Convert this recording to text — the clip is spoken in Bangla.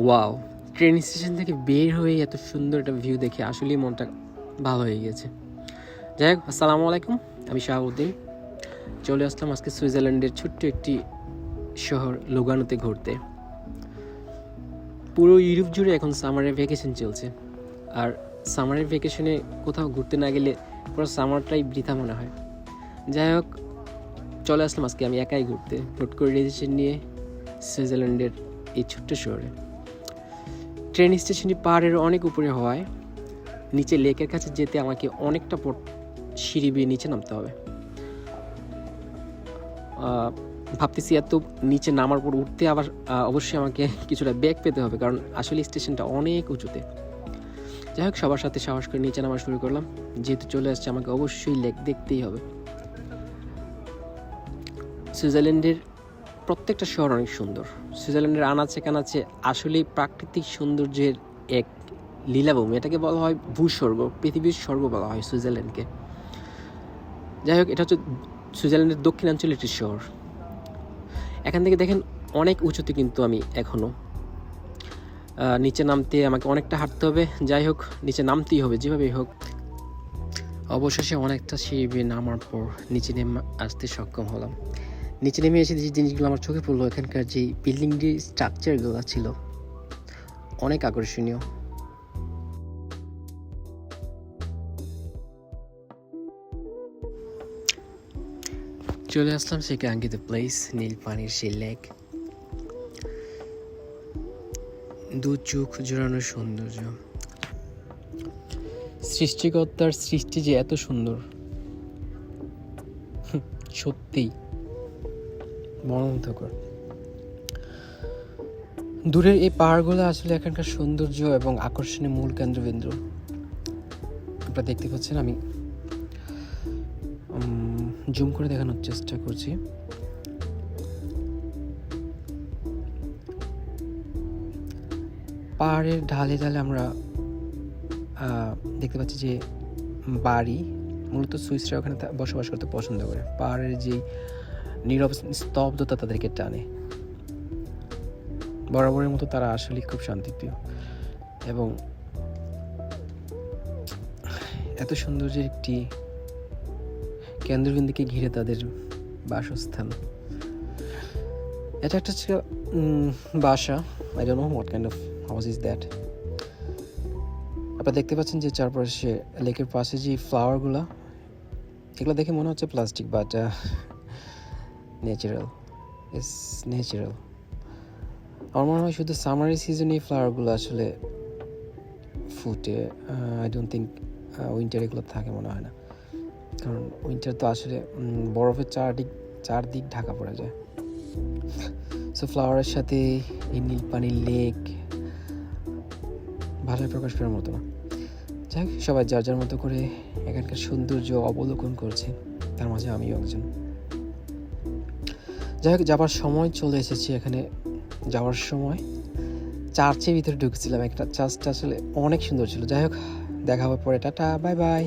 ওয়াও, ট্রেন স্টেশন থেকে বের হয়ে এত সুন্দর একটা ভিউ দেখে আসলেই মনটা ভালো হয়ে গেছে। যাই হোক, আসসালামু আলাইকুম, আমি শাহাবুদ্দিন। চলে আসলাম আজকে সুইজারল্যান্ডের ছোট্ট একটি শহর লুগানোতে ঘুরতে। পুরো ইউরোপ জুড়ে এখন সামারের ভ্যাকেশন চলছে, আর সামারের ভ্যাকেশনে কোথাও ঘুরতে না গেলে পুরো সামারটাই বৃথা মনে হয়। যাই হোক, চলে আসলাম আজকে আমি একাই ঘুরতে, হুট করে রেজিস্ট্রেশন নিয়ে সুইজারল্যান্ডের এই ছোট্ট শহরে। ট্রেন স্টেশনটি পাহাড়ের অনেক উপরে হওয়ায় নিচে লেকের কাছে যেতে আমাকে অনেকটা সিঁড়ি বেয়ে নিচে নামতে হবে। ভাবতেছি এত নিচে নামার পর উঠতে আবার অবশ্যই আমাকে কিছুটা ব্যাগ পেতে হবে, কারণ আসলে স্টেশনটা অনেক উঁচুতে। যাই হোক, সবার সাথে সাহস করে নিচে নামা শুরু করলাম। যেহেতু চলে আসছে, আমাকে অবশ্যই লেক দেখতেই হবে। সুইজারল্যান্ডের প্রত্যেকটা শহর অনেক সুন্দর। সুইজারল্যান্ডের আনাচে কানাচে আসলেই প্রাকৃতিক সৌন্দর্যের এক লীলাভূমি। এটাকে বলা হয় ভূস্বর্গ, পৃথিবীর স্বর্গ বলা হয় সুইজারল্যান্ডকে। যাই হোক, এটা হচ্ছে সুইজারল্যান্ডের দক্ষিণাঞ্চলের একটি শহর। এখান থেকে দেখেন অনেক উঁচুতে, কিন্তু আমি এখনও নিচে নামতে আমাকে অনেকটা হাঁটতে হবে। যাই হোক, নিচে নামতেই হবে যেভাবেই হোক। অবশেষে অনেকটা সিঁড়ি বেয়ে নামার পর নিচে নেমে আসতে সক্ষম হলাম। নিচে নেমে এসে যে জিনিসগুলো আমার চোখে পড়লো, এখানকার যে বিল্ডিংটির স্ট্রাকচারগুলো ছিল অনেক আকর্ষণীয়। চলে আসলাম সেই কাঙ্ক্ষিত প্লেস, নীল পানির সেই লেক। দু চোখ জোড়ানো সৌন্দর্য, সৃষ্টিকর্তার সৃষ্টি যে এত সুন্দর, সত্যিই মনোমুগ্ধকর। দূরের এই পাহাড়গুলো আসলে এখানকার সৌন্দর্য এবং আকর্ষণের মূল কেন্দ্রবিন্দু। আপনারা দেখতে পাচ্ছেন, আমি জুম করে দেখানোর চেষ্টা করছি। পাহাড়ের ঢালে ঢালে আমরা দেখতে পাচ্ছি যে বাড়ি, মূলত সুইসরা ওখানে বসবাস করতে পছন্দ করে। পাহাড়ের যে নীরব স্তব্ধতা তাদেরকে টানে। বরাবরের মতো তারা আসলে খুব শান্তিপ্রিয়, এবং এত সৌন্দর্যের একটি কেন্দ্রবিন্দুকে ঘিরে তাদের বাসস্থান। এটা একটা বাসা। I don't know what kind of house is that. আপনারা দেখতে পাচ্ছেন যে চারপাশে লেকের পাশে যে ফ্লাওয়ারগুলো, এগুলো দেখে মনে হচ্ছে plastic, but natural. It's natural. আমার মনে হয় শুধু সামারি সিজনে এই ফ্লাওয়ারগুলো আসলে ফুটে। আই ডোন্ট থিঙ্ক উইন্টার এগুলো থাকে, মনে হয় না, কারণ উইন্টার তো আসলে বরফের চারদিক ঢাকা পড়ে যায়। সো ফ্লাওয়ারের সাথে এই নীল পানির লেক ভাষায় প্রকাশ করার মতো না। যাই হোক, সবাই যার যার মতো করে এখানকার সৌন্দর্য অবলোকন করছে, তার মাঝে আমিও একজন। যাই হোক, যাবার সময় চলে এসেছি। এখানে যাওয়ার সময় চার্চের ভিতরে ঢুকছিলাম। একটা চার্চটা আসলে অনেক সুন্দর ছিল। যাই হোক, দেখা হবে পরে। Tata, bye bye.